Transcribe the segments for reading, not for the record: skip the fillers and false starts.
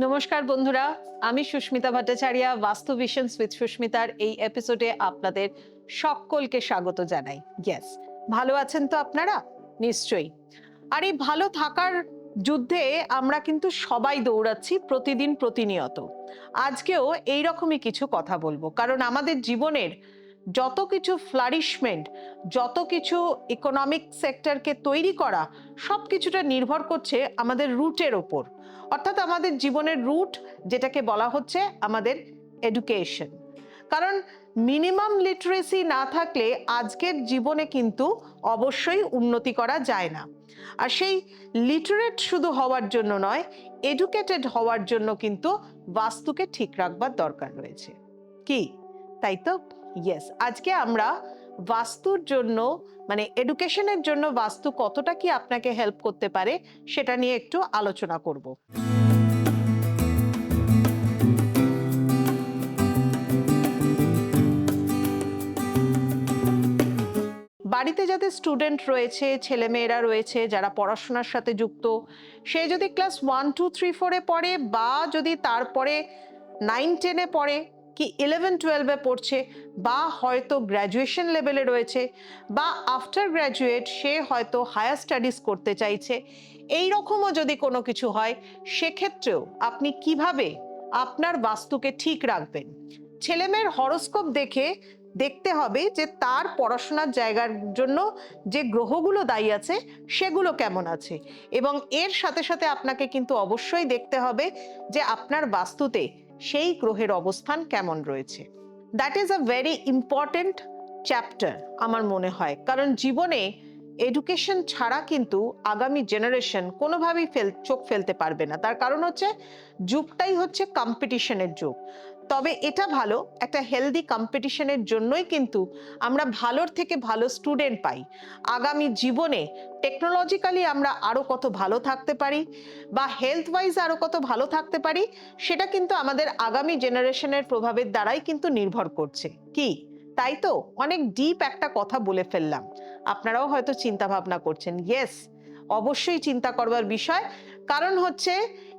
নমস্কার বন্ধুরা, আমি সুস্মিতা ভট্টাচার্য। বাস্তু ভিশনস উইথ সুস্মিতার এই এপিসোডে আপনাদের সকলকে স্বাগত জানাই। ইয়েস, ভালো আছেন তো আপনারা? নিশ্চয়ই। আর এই ভালো থাকার যুদ্ধে আমরা কিন্তু সবাই দৌড়াচ্ছি প্রতিদিন প্রতিনিয়ত। আজকেও এইরকমই কিছু কথা বলবো, কারণ আমাদের জীবনের যত কিছু ফ্লারিশমেন্ট, যত কিছু ইকোনমিক সেক্টরকে তৈরি করা, সব কিছুটা নির্ভর করছে আমাদের রুটের ওপর। অর্থাৎ আমাদের জীবনের রুট, যেটাকে বলা হচ্ছে আমাদের এডুকেশন। কারণ মিনিমাম লিটারেসি না থাকলে আজকের জীবনে কিন্তু অবশ্যই উন্নতি করা যায় না। আর সেই লিটারেট শুধু হওয়ার জন্য নয়, এডুকেটেড হওয়ার জন্য কিন্তু বাস্তুকে ঠিক রাখবার দরকার রয়েছে। কি তাই তো? ইয়েস, আজকে আমরা বাস্তুর জন্য মানে এডুকেশনের জন্য বাস্তু কতটা কি আপনাকে হেল্প করতে পারে সেটা নিয়ে একটু আলোচনা করব। বাড়িতে যাদের স্টুডেন্ট রয়েছে, ছেলেমেয়েরা রয়েছে যারা পড়াশোনার সাথে যুক্ত, সে যদি ক্লাস 1, 2, 3, 4-এ পড়ে, বা যদি তারপরে 9, 10-এ পড়ে, কি 11, 12-এ পড়ছে, বা হয়তো গ্র্যাজুয়েশন লেভেলে রয়েছে, বা আফটার গ্র্যাজুয়েট সে হয়তো হায়ার স্টাডিজ করতে চাইছে, এই রকমও যদি কোনো কিছু হয়, সেক্ষেত্রেও আপনি কিভাবে আপনার বাস্তুকে ঠিক রাখবেন? ছেলেমেয়ের হরোস্কোপ দেখে দেখতে হবে যে তার পড়াশোনার জায়গার জন্য যে গ্রহগুলো দায়ী আছে সেগুলো কেমন আছে, এবং এর সাথে সাথে আপনাকে কিন্তু অবশ্যই দেখতে হবে যে আপনার বাস্তুতে সেই গ্রহের অবস্থান কেমন রয়েছে। That is a very important chapter আমার মনে হয়, কারণ জীবনে এডুকেশন ছাড়া কিন্তু আগামী জেনারেশন কোনোভাবেই চোখ ফেলতে পারবে না। তার কারণ হচ্ছে যুগটাই হচ্ছে কম্পিটিশনের যুগ। তবে এটা ভালো, একটা হেলদি কম্পিটিশনের জন্যই কিন্তু আমরা ভালোর থেকে ভালো স্টুডেন্ট পাই। আগামী জীবনে টেকনোলজিক্যালি আমরা আরো কত ভালো থাকতে পারি, বা হেলথ ওয়াইজ আরো কত ভালো থাকতে পারি, সেটা কিন্তু আমাদের আগামী জেনারেশনের প্রভাবের দ্বারাই কিন্তু নির্ভর করছে। কি তাই তো? অনেক ডিপ একটা কথা বলে ফেললাম, আপনারাও হয়তো চিন্তা ভাবনা করছেন। ইয়েস, অবশ্যই চিন্তা করবার বিষয়। কারণ হচ্ছে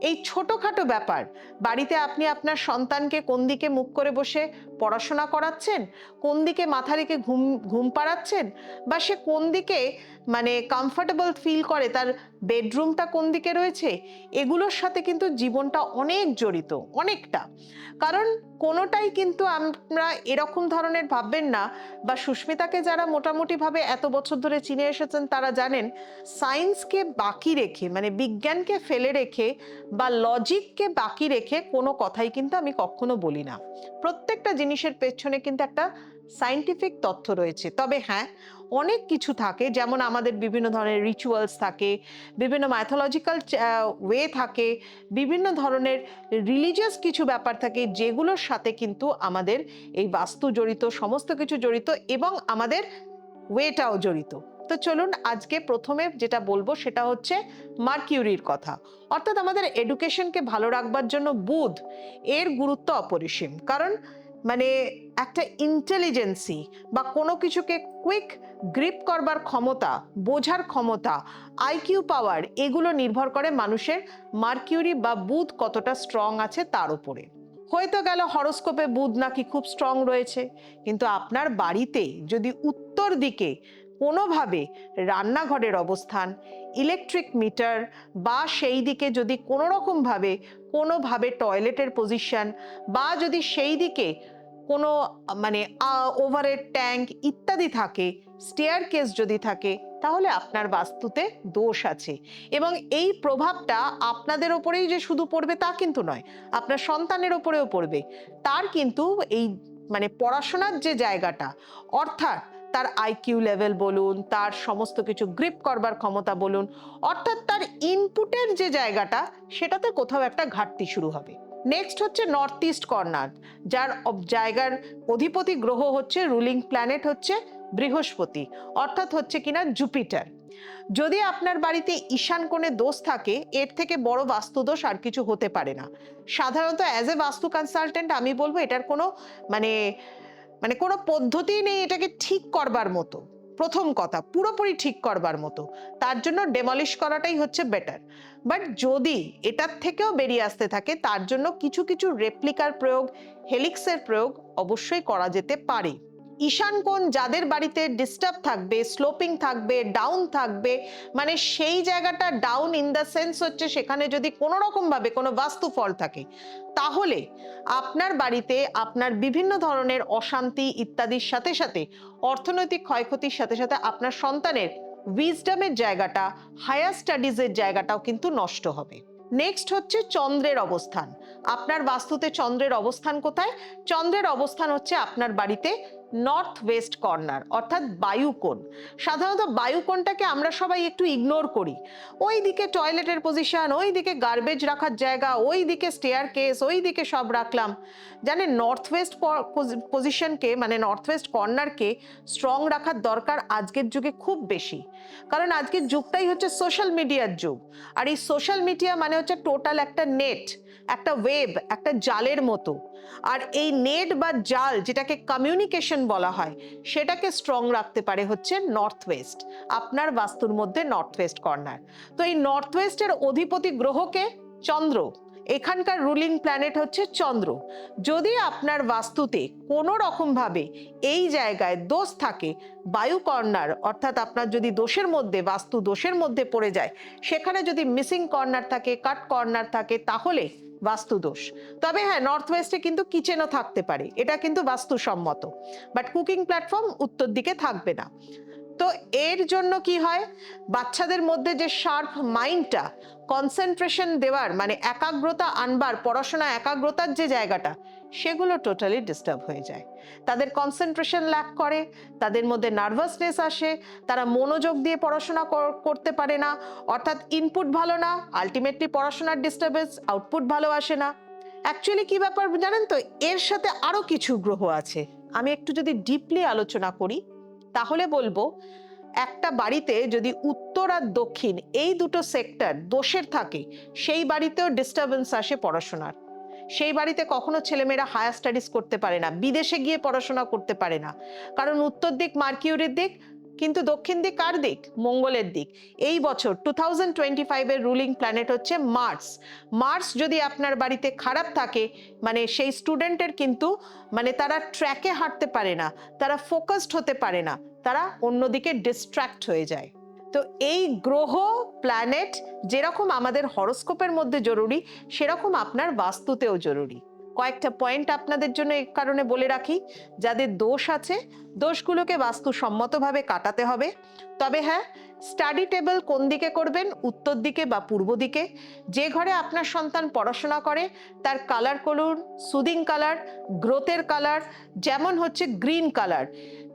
এই ছোটখাটো ব্যাপার, বাড়িতে আপনি আপনার সন্তানকে কোন দিকে মুখ করে বসে পড়াশোনা করাচ্ছেন, কোন দিকে মাথা রেখে ঘুম ঘুম পাড়াচ্ছেন, বা সে কোন দিকে মানে কমফর্টেবল ফিল করে, তার বেডরুমটা কোন দিকে রয়েছে, এগুলোর সাথে কিন্তু জীবনটা অনেক জড়িত, অনেকটা। কারণ কোনোটাই কিন্তু আমরা এরকম ধরনের ভাববেন না, বা সুস্মিতাকে যারা মোটামুটি ভাবে এত বছর ধরে চিনে এসেছেন তারা জানেন, সায়েন্সকে বাকি রেখে মানে বিজ্ঞানকে ফেলে রেখে বা লজিককে বাকি রেখে কোনো কথাই কিন্তু আমি কখনো বলি না। প্রত্যেকটা জিনিসের পেছনে কিন্তু একটা সায়েন্টিফিক তথ্য রয়েছে। তবে হ্যাঁ, অনেক কিছু থাকে, যেমন আমাদের বিভিন্ন ধরনের রিচুয়ালস থাকে, বিভিন্ন মাইথোলজিক্যাল ওয়ে থাকে, বিভিন্ন ধরনের রিলিজিয়াস কিছু ব্যাপার থাকে, যেগুলোর সাথে কিন্তু আমাদের এই বাস্তু জড়িত, সমস্ত কিছু জড়িত, এবং আমাদের ওয়েটাও জড়িত। তো চলুন আজকে প্রথমে যেটা বলবো সেটা হচ্ছে মার্কিউরির কথা। অর্থাৎ আমাদের এডুকেশনকে ভালো রাখবার জন্য বুধ এর গুরুত্ব অপরিসীম। কারণ মানে একটা ইন্টেলিজেন্সি বা কোনো কিছুকে কুইক গ্রিপ করবার ক্ষমতা, বোঝার ক্ষমতা, আইকিউ পাওয়ার, এগুলো নির্ভর করে মানুষের মার্কিউরি বা বুধ কতটা স্ট্রং আছে তার উপরে। হয়তো গেল হরোস্কোপে বুধ নাকি খুব স্ট্রং রয়েছে, কিন্তু আপনার বাড়িতে যদি উত্তর দিকে কোনোভাবে রান্নাঘরের অবস্থান, ইলেকট্রিক মিটার, বা সেই দিকে যদি কোনোভাবে টয়লেটের পজিশন, বা যদি সেই দিকে কোনো মানে ওভারের ট্যাঙ্ক ইত্যাদি থাকে, স্টেয়ার কেস যদি থাকে, তাহলে আপনার বাস্তুতে দোষ আছে। এবং এই প্রভাবটা আপনাদের ওপরেই যে শুধু পড়বে তা কিন্তু নয়, আপনার সন্তানের ওপরেও পড়বে। তার কিন্তু এই মানে পড়াশোনার যে জায়গাটা, অর্থাৎ তার আইকিউ লেভেল বলুন, তার সমস্ত কিছু গ্রিপ করবার ক্ষমতা বলুন, অর্থাৎ তার ইনপুটের যে জায়গাটা, সেটাতে কোথাও একটা ঘাটতি শুরু হবে। নেক্সট হচ্ছে নর্থ ইস্ট কর্নার, যার জায়গার অধিপতি গ্রহ হচ্ছে, রুলিং প্ল্যানেট হচ্ছে বৃহস্পতি, অর্থাৎ হচ্ছে কিনা জুপিটার। যদি আপনার বাড়িতে ঈশান কোণে দোষ থাকে, এর থেকে বড় বাস্তুদোষ আর কিছু হতে পারে না। সাধারণত অ্যাজ এ বাস্তু কনসালটেন্ট আমি বলবো এটার কোনো মানে মানে কোনো পদ্ধতি নেই এটাকে ঠিক করবার মতো। প্রথম কথা পুরোপুরি ঠিক করবার মতো, তার জন্য ডেমলিশ করাটাই হচ্ছে বেটার। বাট যদি এটার থেকেও বেরিয়ে আসতে থাকে, তার জন্য কিছু কিছু রেপ্লিকার প্রয়োগ, হেলিক্সের প্রয়োগ অবশ্যই করা যেতে পারে। ঈশান কোণ যাদের বাড়িতে ডিস্টার্ব থাকবে, স্লোপিং থাকবে, ডাউন থাকবে, মানে সেই জায়গাটা ডাউন ইন দ্য সেন্স হচ্ছে সেখানে যদি কোনো রকম ভাবে কোনো বাস্তু ফল থাকে, তাহলে আপনার বাড়িতে আপনার বিভিন্ন ধরনের অশান্তি ইত্যাদির সাথে সাথে অর্থনৈতিক ক্ষয়ক্ষতির সাথে সাথে আপনার সন্তানের উইজডমের জায়গাটা, হায়ার স্টাডিজের জায়গাটাও কিন্তু নষ্ট হবে। নেক্সট হচ্ছে চন্দ্রের অবস্থান। আপনার বাস্তুতে চন্দ্রের অবস্থান কোথায়? চন্দ্রের অবস্থান হচ্ছে আপনার বাড়িতে নর্থ ওয়েস্ট কর্নার, অর্থাৎ বায়ুকোণ। সাধারণত বায়ুকোণটাকে আমরা সবাই একটু ইগনোর করি। ওই দিকে টয়লেটের পজিশন, ওই দিকে গার্বেজ রাখার জায়গা, ওই দিকে স্টেয়ার কেস, ওই দিকে সব রাখলাম। জানেন, নর্থ ওয়েস্ট পজিশনকে, মানে নর্থ ওয়েস্ট কর্নারকে স্ট্রং রাখার দরকার আজকের যুগে খুব বেশি। কারণ আজকের যুগটাই হচ্ছে সোশ্যাল মিডিয়ার যুগ। আর এই সোশ্যাল মিডিয়া মানে হচ্ছে টোটাল একটা নেট, একটা ওয়েব, একটা জালের মতো। আর এই নেট বা জাল, যেটাকে কমিউনিকেশন বলা হয়, সেটাকে স্ট্রং রাখতে পারে হচ্ছে নর্থ ওয়েস্ট। আপনার বাস্তুর মধ্যে নর্থ ওয়েস্ট কর্নার। তো এই নর্থ ওয়েস্টের অধিপতি গ্রহকে চন্দ্র, এখানকার রুলিং প্ল্যানেট হচ্ছে চন্দ্র। যদি আপনার বাস্তুতে কোনো রকম ভাবে এই জায়গায় দোষ থাকে, বায়ু কর্নার, অর্থাৎ আপনার যদি দোষের মধ্যে, বাস্তু দোষের মধ্যে পড়ে যায়, সেখানে যদি মিসিং কর্নার থাকে, কাট কর্নার থাকে, তাহলে বাস্তু দোষ। তবে হ্যাঁ, নর্থ ওয়েস্টে কিন্তু কিচেনও থাকতে পারে, এটা কিন্তু বাস্তুসম্মত। বাট কুকিং প্ল্যাটফর্ম উত্তর দিকে থাকবে না। তো এর জন্য কি হয়, বাচ্চাদের মধ্যে যে শার্প মাইন্ডটা, কনসেন্ট্রেশন দেওয়ার, মানে একাগ্রতা আনবার, পড়াশোনা একাগ্রতার যে জায়গাটা, সেগুলো টোটালি ডিস্টার্ব হয়ে যায়। তাদের কনসেন্ট্রেশন ল্যাক করে, তাদের মধ্যে নার্ভাসনেস আসে, তারা মনোযোগ দিয়ে পড়াশোনা করতে পারে না, অর্থাৎ ইনপুট ভালো না, আলটিমেটলি পড়াশোনার ডিস্টার্বেন্স, আউটপুট ভালো আসে না। অ্যাকচুয়ালি কি ব্যাপার জানেন তো, এর সাথে আরো কিছু গ্রহ আছে। আমি একটু যদি ডিপলি আলোচনা করি, তাহলে বলবো, একটা বাড়িতে যদি উত্তর আর দক্ষিণ এই দুটো সেক্টর দোষের থাকে, সেই বাড়িতেও ডিস্টারবেন্স আসে পড়াশোনার। সেই বাড়িতে কখনো ছেলেমেয়েরা হায়ার স্টাডিজ করতে পারে না, বিদেশে গিয়ে পড়াশোনা করতে পারে না। কারণ উত্তর দিক মার্কিউরির দিক, কিন্তু দক্ষিণ দিক কার দিক? মঙ্গলের দিক। এই বছর 2025 এর রুলিং প্ল্যানেট হচ্ছে মার্স। মার্স যদি আপনার বাড়িতে খারাপ থাকে, মানে সেই স্টুডেন্টের কিন্তু, মানে তারা ট্র্যাকে হাঁটতে পারে না, তারা ফোকাসড হতে পারে না, তারা অন্যদিকে ডিস্ট্র্যাক্ট হয়ে যায়। তো এই গ্রহ প্ল্যানেট যেরকম আমাদের হরোস্কোপের মধ্যে জরুরি, সেরকম আপনার বাস্তুতেও জরুরি। কয়েকটা পয়েন্ট আপনাদের জন্য এই কারণে বলে রাখি, যাদের দোষ আছে, দোষগুলোকে বাস্তুসম্মতভাবে কাটাতে হবে। তবে হ্যাঁ, স্টাডি টেবিল কোন দিকে করবেন, উত্তর দিকে বা পূর্ব দিকে। যে ঘরে আপনার সন্তান পড়াশোনা করে, তার কালার করুন সুদিং কালার, গ্রোথের কালার, যেমন হচ্ছে green colour.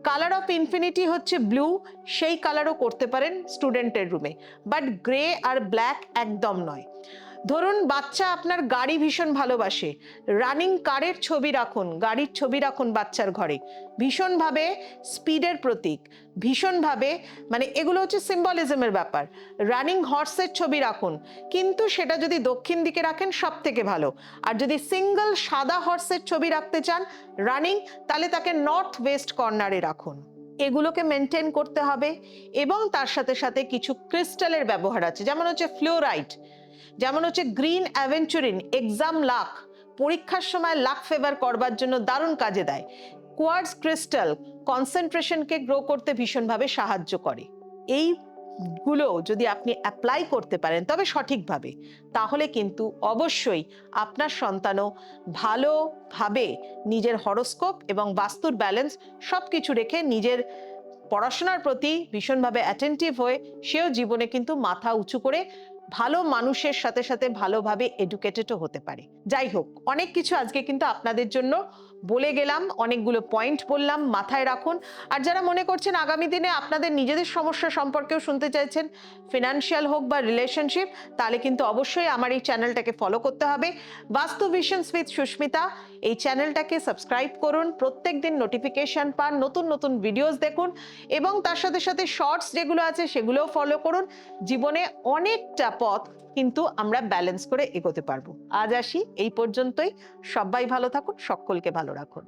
Colour of infinity হচ্ছে ব্লু, সেই কালারও করতে পারেন স্টুডেন্টের রুমে, বাট গ্রে আর ব্ল্যাক একদম নয়। ধরুন বাচ্চা আপনার গাড়ি ভীষণ ভালোবাসে, রানিং কারের ছবি রাখুন, গাড়ির ছবি রাখুন বাচ্চার ঘরে, ভীষণভাবে স্পিডের প্রতীক, ভীষণভাবে, মানে এগুলো হচ্ছে সিম্বলিজমের ব্যাপার। রানিং হর্সের ছবি রাখুন, কিন্তু সেটা যদি দক্ষিণ দিকে রাখেন সব থেকে ভালো। আর যদি সিঙ্গল সাদা হর্সের ছবি রাখতে চান রানিং, তাহলে তাকে নর্থ ওয়েস্ট কর্নারে রাখুন। এগুলোকে মেনটেন করতে হবে। এবং তার সাথে সাথে কিছু ক্রিস্টালের ব্যবহার আছে, যেমন হচ্ছে ফ্লোরাইট, যেমন হচ্ছে গ্রিন অ্যাভেঞ্চুরিন, এক্সাম লাক, পরীক্ষার সময় লাক ফেভার করবার জন্য দারুণ কাজে দেয়। কোয়ার্টজ ক্রিস্টাল কনসেন্ট্রেশনকে গ্রো করতে ভীষণভাবে সাহায্য করে। এইগুলো যদি আপনি অ্যাপ্লাই করতে পারেন, তবে সঠিকভাবে, তাহলে কিন্তু অবশ্যই আপনার সন্তানও ভালোভাবে নিজের হরোস্কোপ এবং বাস্তুর ব্যালেন্স সবকিছু রেখে নিজের পড়াশোনার প্রতি ভীষণভাবে অ্যাটেন্টিভ হয়ে সেও জীবনে কিন্তু মাথা উঁচু করে ভালো মানুষের সাথে সাথে ভালোভাবে এডুকেটেডও হতে পারে। যাই হোক, অনেক কিছু আজকে কিন্তু আপনাদের জন্য বলে গেলাম, অনেকগুলো পয়েন্ট বললাম, মাথায় রাখুন। আর যারা মনে করছেন আগামী দিনে আপনাদের নিজেদের সমস্যা সম্পর্কেও শুনতে চাইছেন, ফিনান্সিয়াল হোক বা রিলেশনশিপ, তাহলে কিন্তু অবশ্যই আমার এই চ্যানেলটাকে ফলো করতে হবে, বাস্তু ভিশনস উইথ সুস্মিতা। এই চ্যানেলটাকে সাবস্ক্রাইব করুন, প্রত্যেক দিন নোটিফিকেশন পান, নতুন নতুন ভিডিওস দেখুন, এবং তার সাথে সাথে শর্টস যেগুলো আছে সেগুলোও ফলো করুন। জীবনে অনেকটা পথ কিন্তু আমরা ব্যালেন্স করে এগোতে পারবো। আজ আসি এই পর্যন্তই। সবাই ভালো থাকুন, সকলকে ভালো রাখুন।